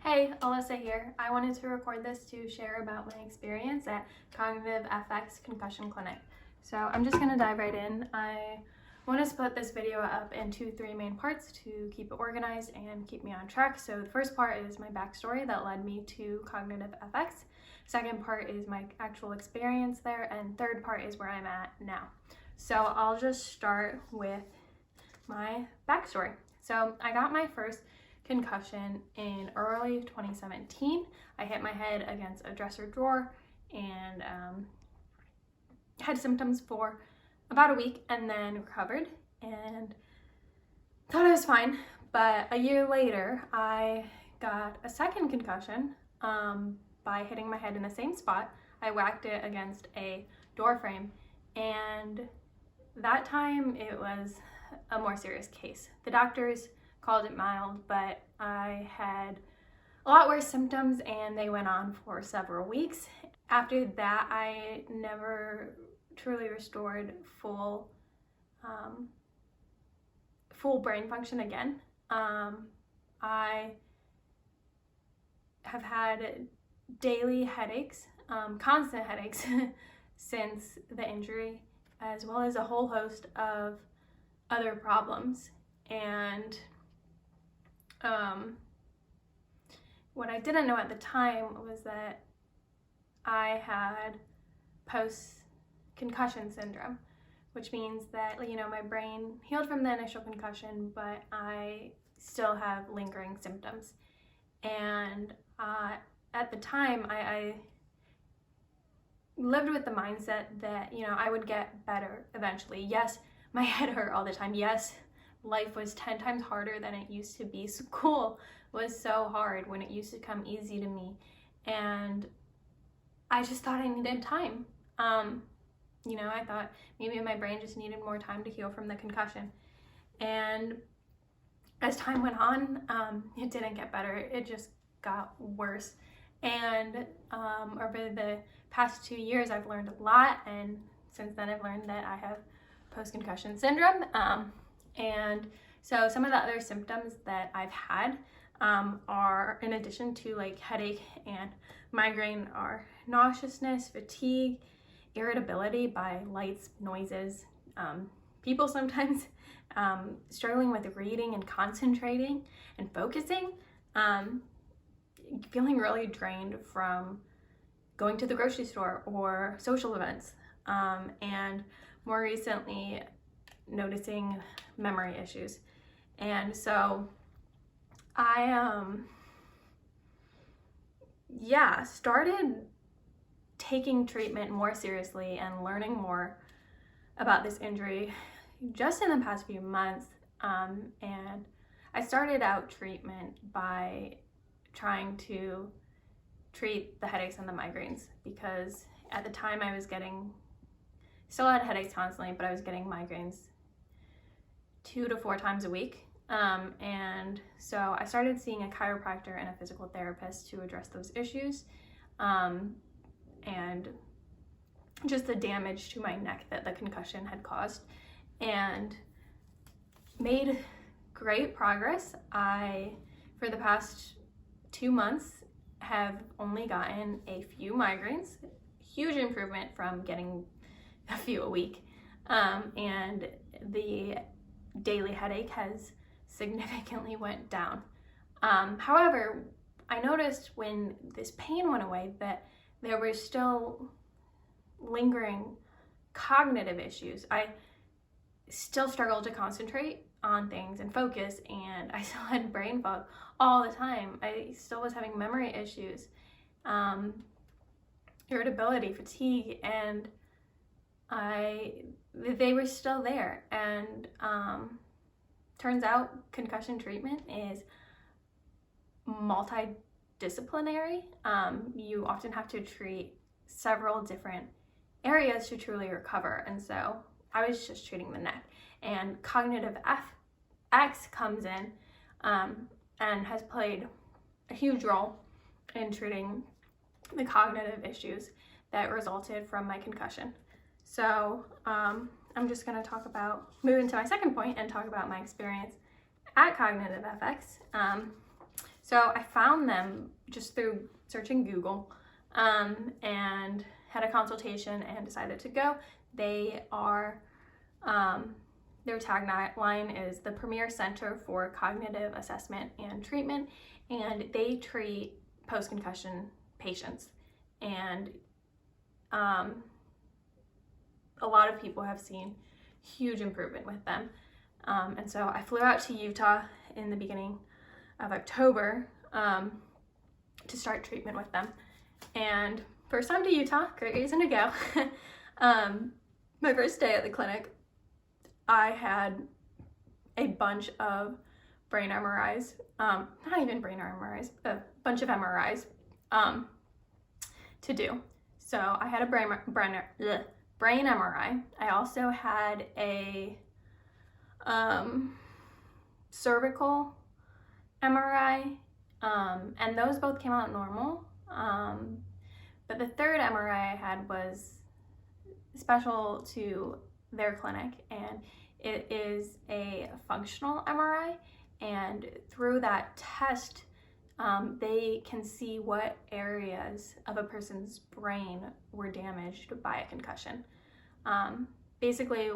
Hey, Alyssa here. I wanted to record this to share about my experience at Cognitive FX Concussion Clinic. So I'm just going to dive right in. I want to split this video up into three main parts to keep it organized and keep me on track. So the first part is my backstory that led me to Cognitive FX. Second part is my actual experience there. And third part is where I'm at now. So I'll just start with my backstory. So I got my first concussion in early 2017. I hit my head against a dresser drawer and had symptoms for about a week and then recovered and thought I was fine. But a year later, I got a second concussion by hitting my head in the same spot. I whacked it against a door frame, and that time it was a more serious case. The doctors called it mild, but I had a lot worse symptoms and they went on for several weeks. After that, I never truly restored full brain function again. I have had daily headaches, constant headaches since the injury, as well as a whole host of other problems. And what I didn't know at the time was that I had post-concussion syndrome, which means that, my brain healed from the initial concussion, but I still have lingering symptoms. And at the time, I lived with the mindset that, I would get better eventually. Yes, my head hurt all the time. Yes, life was 10 times harder than it used to be. School was so hard when it used to come easy to me. And I just thought I needed time. I thought maybe my brain just needed more time to heal from the concussion. And as time went on, it didn't get better. It just got worse. And over the past 2 years, I've learned a lot. And since then, I've learned that I have post-concussion syndrome. And so some of the other symptoms that I've had are, in addition to like headache and migraine, are nauseousness, fatigue, irritability by lights, noises, people sometimes, struggling with reading and concentrating and focusing, feeling really drained from going to the grocery store or social events, and more recently noticing memory issues. And so I started taking treatment more seriously and learning more about this injury just in the past few months. And I started out treatment by trying to treat the headaches and the migraines, because at the time I was still had headaches constantly, but I was getting migraines 2 to 4 times a week. And so I started seeing a chiropractor and a physical therapist to address those issues, and just the damage to my neck that the concussion had caused, and made great progress. For the past 2 months, have only gotten a few migraines, huge improvement from getting a few a week. And the daily headache has significantly went down. However, I noticed when this pain went away that there were still lingering cognitive issues. I still struggled to concentrate on things and focus, and I still had brain fog all the time. I still was having memory issues, irritability, fatigue, and they were still there. And turns out concussion treatment is multidisciplinary. You often have to treat several different areas to truly recover. And so I was just treating the neck, and Cognitive FX comes in and has played a huge role in treating the cognitive issues that resulted from my concussion. So I'm just going to move into my second point and talk about my experience at Cognitive FX. So I found them just through searching Google, and had a consultation and decided to go. They are, their tagline is the premier center for cognitive assessment and treatment, and they treat post-concussion patients. And a lot of people have seen huge improvement with them. And so I flew out to Utah in the beginning of October to start treatment with them. And first time to Utah, great reason to go. My first day at the clinic, I had a bunch of brain MRIs, not even brain MRIs, a bunch of MRIs to do. So I had a brain MRI. I also had a cervical MRI, and those both came out normal. But the third MRI I had was special to their clinic, and it is a functional MRI, and through that test, they can see what areas of a person's brain were damaged by a concussion. Basically,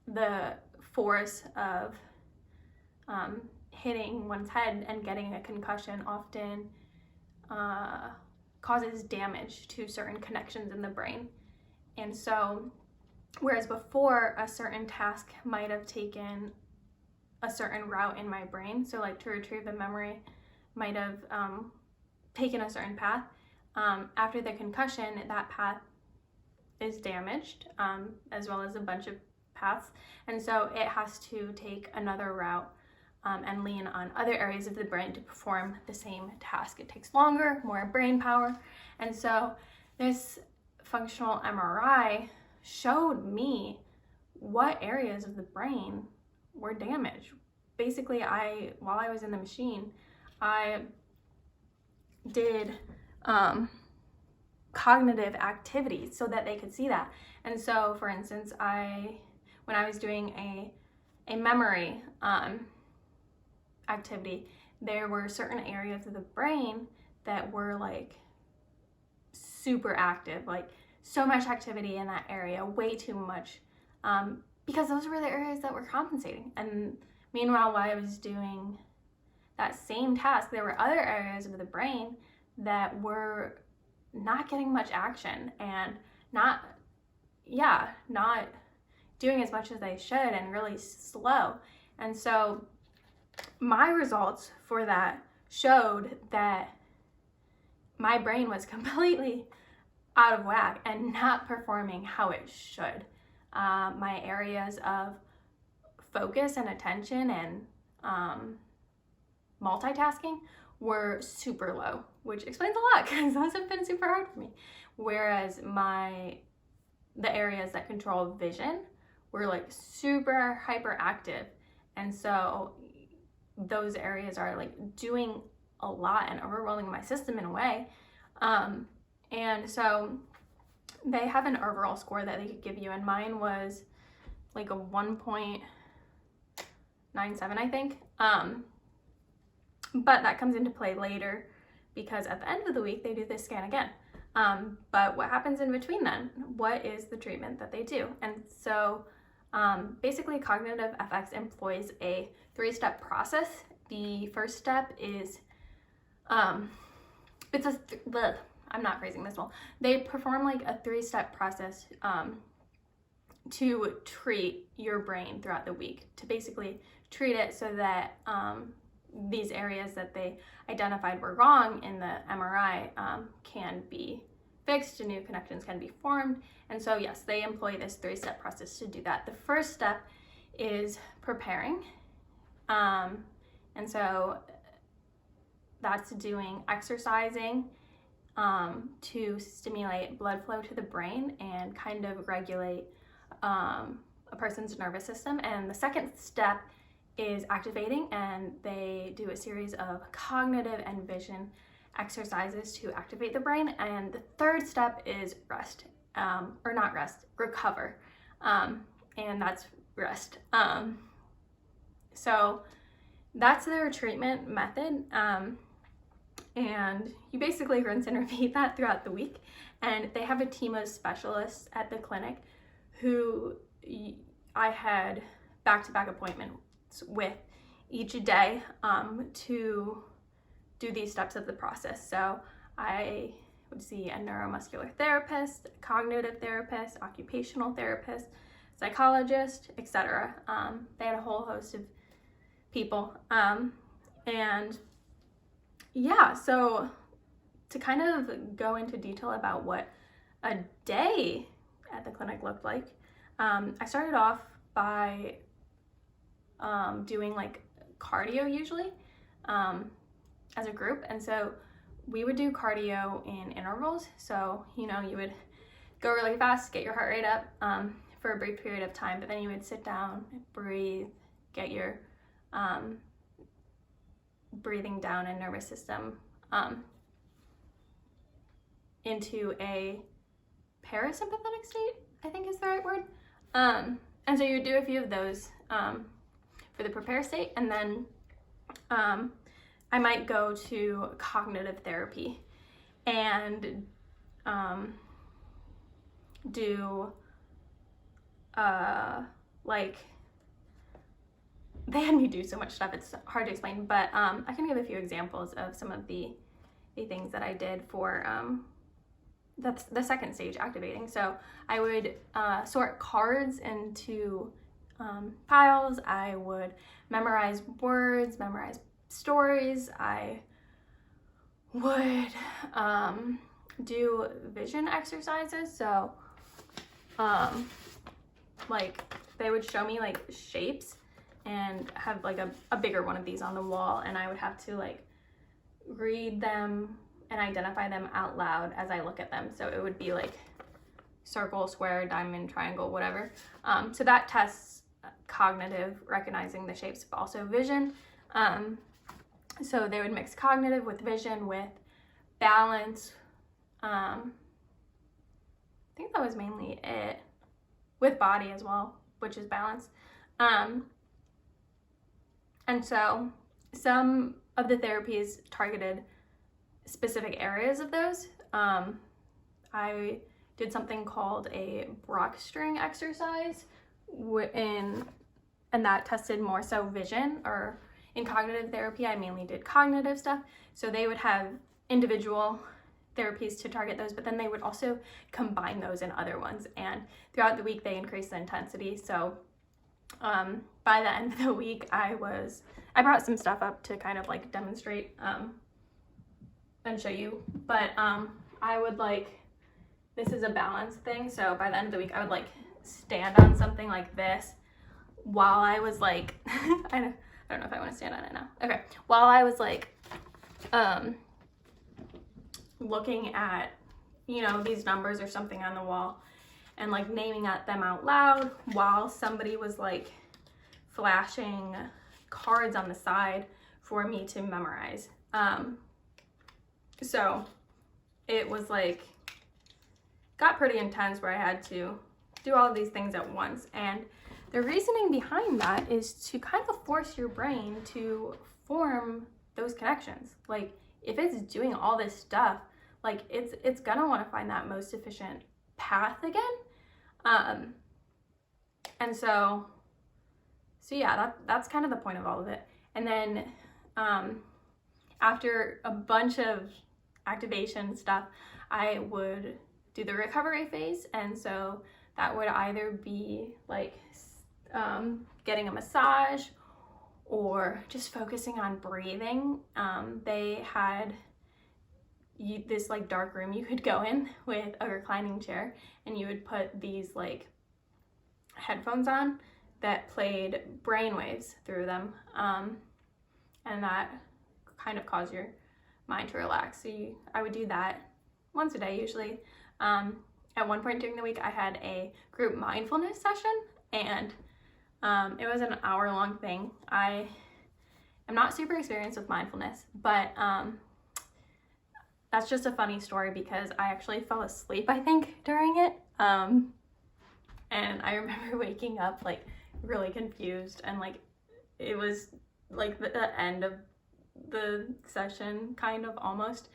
the force of hitting one's head and getting a concussion often causes damage to certain connections in the brain. And so, whereas before a certain task might have taken a certain route in my brain, so like to retrieve the memory might have taken a certain path, after the concussion, that path is damaged, as well as a bunch of paths. And so it has to take another route and lean on other areas of the brain to perform the same task. It takes longer, more brain power. And so this functional MRI showed me what areas of the brain were damaged. Basically, while I was in the machine, I did cognitive activities so that they could see that. And so, for instance, when I was doing a memory activity, there were certain areas of the brain that were like super active, like so much activity in that area, way too much, because those were the areas that were compensating. And meanwhile, while I was doing that same task, there were other areas of the brain that were not getting much action and not doing as much as they should and really slow. And so my results for that showed that my brain was completely out of whack and not performing how it should. My areas of focus and attention and multitasking were super low, which explains a lot because those have been super hard for me. Whereas the areas that control vision were like super hyperactive. And so those areas are like doing a lot and overwhelming my system in a way. And so they have an overall score that they could give you, and mine was like a 1.97, I think. But that comes into play later because at the end of the week, they do this scan again. But what happens in between then? What is the treatment that they do? And so basically, Cognitive FX employs a 3-step process. The first step is, I'm not phrasing this well. They perform like a 3-step process to treat your brain throughout the week, to basically treat it so that these areas that they identified were wrong in the MRI can be fixed and new connections can be formed. And so yes, they employ this 3-step process to do that. The first step is preparing. And so that's doing exercising to stimulate blood flow to the brain and kind of regulate a person's nervous system. And the second step is activating, and they do a series of cognitive and vision exercises to activate the brain. And the third step is recover. And that's rest. So that's their treatment method. And you basically rinse and repeat that throughout the week. And they have a team of specialists at the clinic who I had back-to-back appointments with each day to do these steps of the process. So I would see a neuromuscular therapist, a cognitive therapist, occupational therapist, psychologist, etc. They had a whole host of people. And yeah, so to kind of go into detail about what a day at the clinic looked like, I started off by doing like cardio usually as a group. And so we would do cardio in intervals. So, you know, you would go really fast, get your heart rate up for a brief period of time, but then you would sit down, breathe, get your breathing down and nervous system into a parasympathetic state, I think is the right word. And so you would do a few of those for the prepare state, and then I might go to cognitive therapy and do like, they had me do so much stuff, it's hard to explain, but I can give a few examples of some of the things that I did for that's the second stage, activating. So I would sort cards into piles. I would memorize words, memorize stories. I would do vision exercises. So like they would show me like shapes and have like a bigger one of these on the wall, and I would have to like read them and identify them out loud as I look at them. So it would be like circle, square, diamond, triangle, whatever. So that tests cognitive, recognizing the shapes, but also vision. So they would mix cognitive with vision with balance. I think that was mainly it. With body as well, which is balance. And so some of the therapies targeted specific areas of those. I did something called a Brock string exercise, and that tested more so vision. Or in cognitive therapy, I mainly did cognitive stuff. So they would have individual therapies to target those, but then they would also combine those in other ones. And throughout the week, they increased the intensity. So by the end of the week, I brought some stuff up to kind of like demonstrate and show you, but I would like, this is a balance thing. So by the end of the week, I would like stand on something like this while I was like, I don't know if I want to stand on it now. Okay. While I was like, looking at, you know, these numbers or something on the wall and like naming at them out loud while somebody was like flashing cards on the side for me to memorize. So it was like, got pretty intense where I had to do all of these things at once. And the reasoning behind that is to kind of force your brain to form those connections. Like if it's doing all this stuff, like it's gonna want to find that most efficient path again. And so yeah, that's kind of the point of all of it. And then after a bunch of activation stuff, I would do the recovery phase. And so that would either be like getting a massage or just focusing on breathing. They had this like dark room you could go in with a reclining chair, and you would put these like headphones on that played brainwaves through them, and that kind of caused your mind to relax. So I would do that once a day usually. At one point during the week, I had a group mindfulness session, and it was an hour-long thing. I am not super experienced with mindfulness, but that's just a funny story because I actually fell asleep, I think, during it. And I remember waking up like really confused, and like it was like the end of the session, kind of, almost,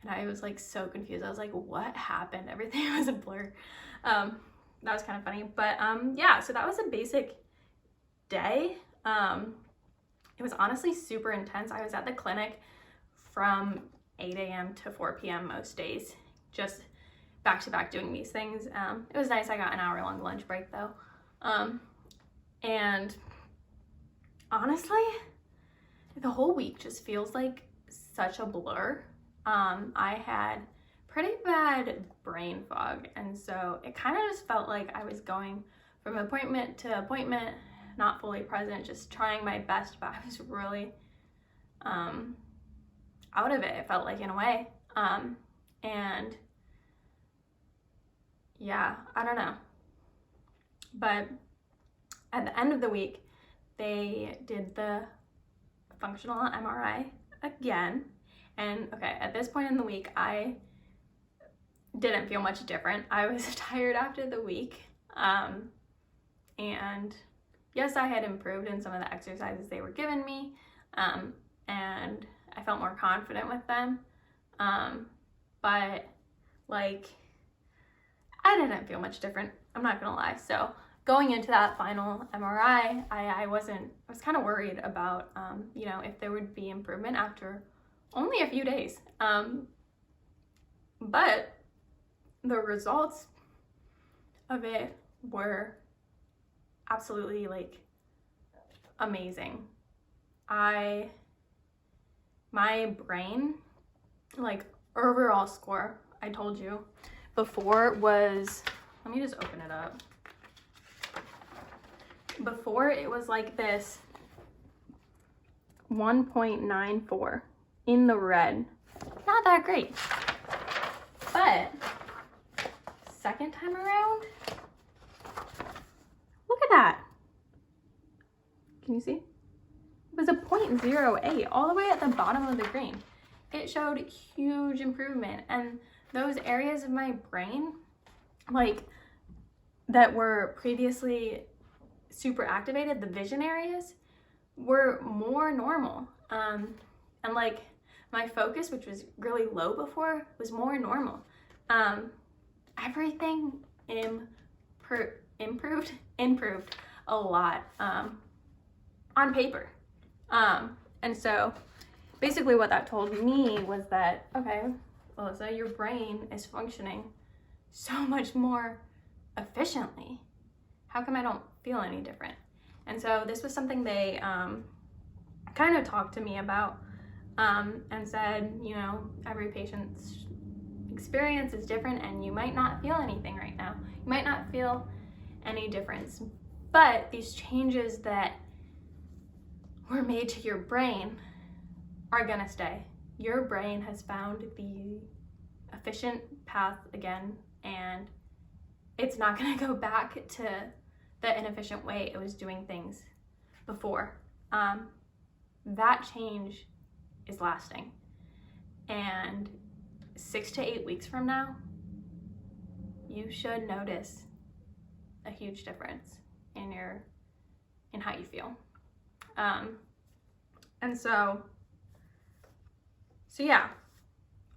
and I was like so confused. I was like, what happened? Everything was a blur. That was kind of funny, but yeah, so that was a basic day. It was honestly super intense. I was at the clinic from 8 a.m. to 4 p.m. most days, just back to back doing these things. It was nice. I got an hour-long lunch break though. And honestly, the whole week just feels like such a blur. I had pretty bad brain fog, and so it kind of just felt like I was going from appointment to appointment, not fully present, just trying my best, but I was really out of it, it felt like, in a way. And yeah, I don't know. But at the end of the week, they did the functional MRI again. And okay, at this point in the week, I didn't feel much different. I was tired after the week. And yes, I had improved in some of the exercises they were giving me. And I felt more confident with them. But like, I didn't feel much different. I'm not gonna lie. So going into that final MRI, I was kind of worried about, you know, if there would be improvement after only a few days. But the results of it were absolutely like amazing. My brain, like, overall score, I told you before, was, let me just open it up. Before, it was like this 1.94 in the red. Not that great. But second time around, look at that. Can you see? It was a 0.08 all the way at the bottom of the green. It showed huge improvement, and those areas of my brain, like, that were previously super activated, the vision areas, were more normal. And like, my focus, which was really low before, was more normal. Everything improved a lot on paper. And so basically what that told me was that, okay, Alyssa, your brain is functioning so much more efficiently. How come I don't feel any different? And so this was something they kind of talked to me about, and said, you know, every patient's experience is different, and you might not feel anything right now. You might not feel any difference, but these changes that were made to your brain are gonna stay. Your brain has found the efficient path again, and it's not gonna go back to the inefficient way it was doing things before. That change is lasting, and 6 to 8 weeks from now, you should notice a huge difference in how you feel. And so yeah,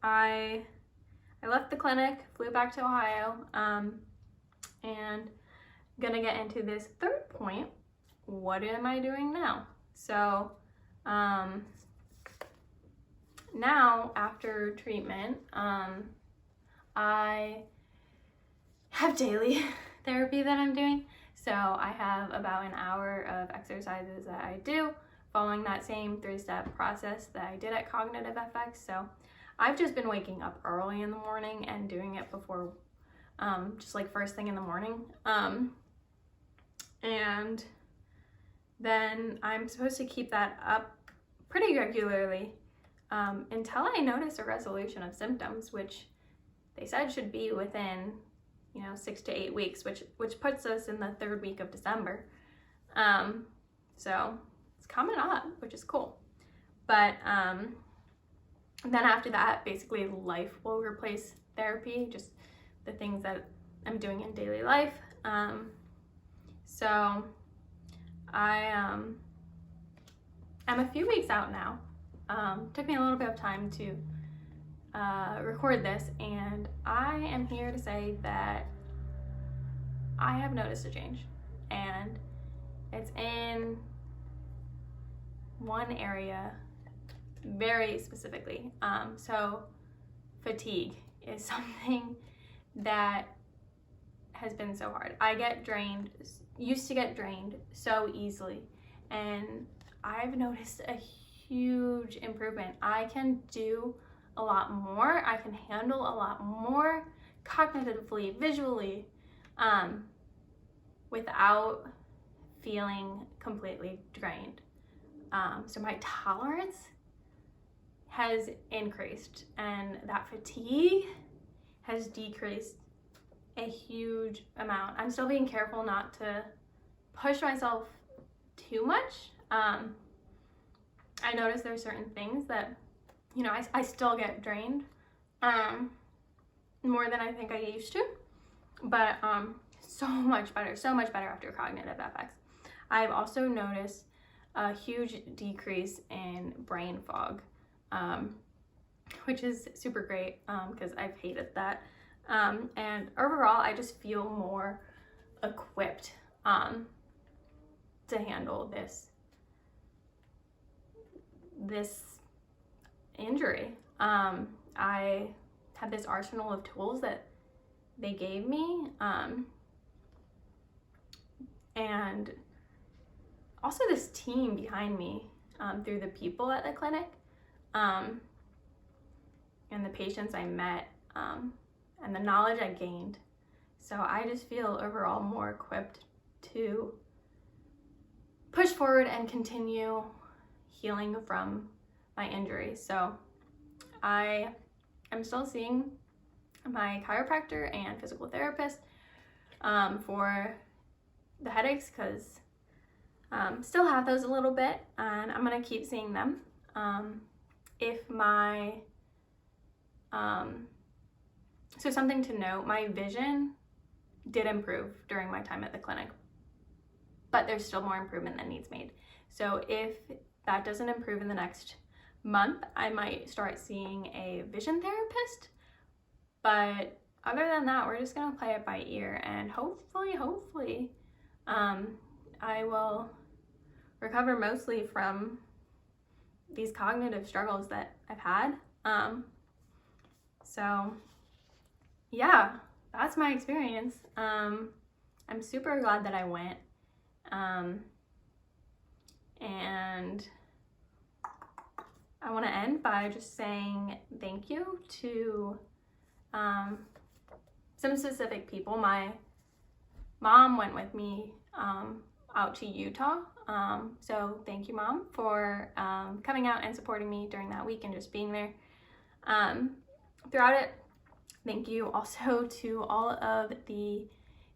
I left the clinic, flew back to Ohio, and gonna get into this third point. What am I doing now? So now, after treatment, I have daily therapy that I'm doing. So I have about an hour of exercises that I do, following that same 3-step process that I did at Cognitive FX. So I've just been waking up early in the morning and doing it before, just like first thing in the morning. And then I'm supposed to keep that up pretty regularly until I notice a resolution of symptoms, which they said should be within, 6 to 8 weeks, which puts us in the 3rd week of December. So it's coming up, which is cool. But then after that, basically life will replace therapy, just the things that I'm doing in daily life. So I'm a few weeks out now took me a little bit of time to record this, and I am here to say that I have noticed a change, and it's in one area very specifically. So fatigue is something that has been so hard. I used to get drained so easily, and I've noticed a huge improvement. I can do a lot more. I can handle a lot more cognitively, visually, without feeling completely drained. So my tolerance has increased, and that fatigue has decreased a huge amount. I'm still being careful not to push myself too much. I notice there's certain things that, you know, I still get drained more than I think I used to, but so much better after cognitive FX. I've also noticed a huge decrease in brain fog, which is super great because I've hated that. And overall, I just feel more equipped to handle this injury. I had this arsenal of tools that they gave me, and also this team behind me through the people at the clinic, and the patients I met, and the knowledge I gained. So I just feel overall more equipped to push forward and continue healing from my injury. So I am still seeing my chiropractor and physical therapist for the headaches, because still have those a little bit, and I'm gonna keep seeing them. If my so something to note, my vision did improve during my time at the clinic, but there's still more improvement that needs made. So if that doesn't improve in the next month, I might start seeing a vision therapist. But other than that, we're just gonna play it by ear, and hopefully, I will recover mostly from these cognitive struggles that I've had. So yeah, that's my experience. I'm super glad that I went. And I want to end by just saying thank you to some specific people. My mom went with me out to Utah. So thank you, Mom, for coming out and supporting me during that week and just being there throughout it. Thank you also to all of the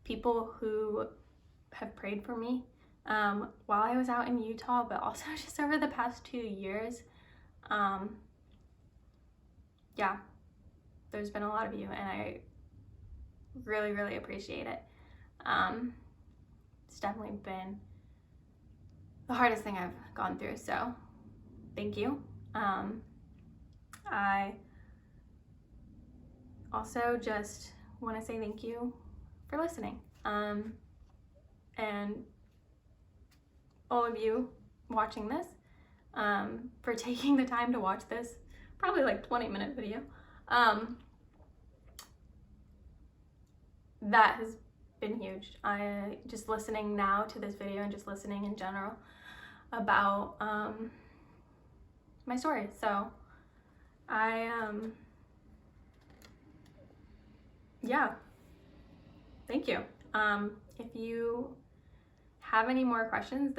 people who have prayed for me while I was out in Utah, but also just over the past 2 years. Yeah, there's been a lot of you, and I really appreciate it. It's definitely been the hardest thing I've gone through, so thank you. I also just want to say thank you for listening, and all of you watching this, for taking the time to watch this probably like 20-minute video. That has been huge. I just listening now to this video and just listening in general about my story. So yeah, thank you. If you have any more questions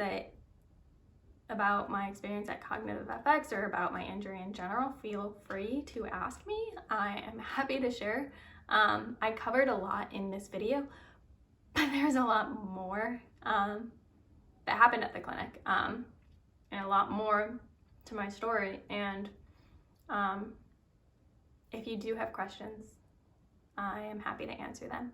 about my experience at Cognitive FX or about my injury in general, feel free to ask me. I am happy to share. I covered a lot in this video, but there's a lot more that happened at the clinic, and a lot more to my story. And if you do have questions, I am happy to answer them.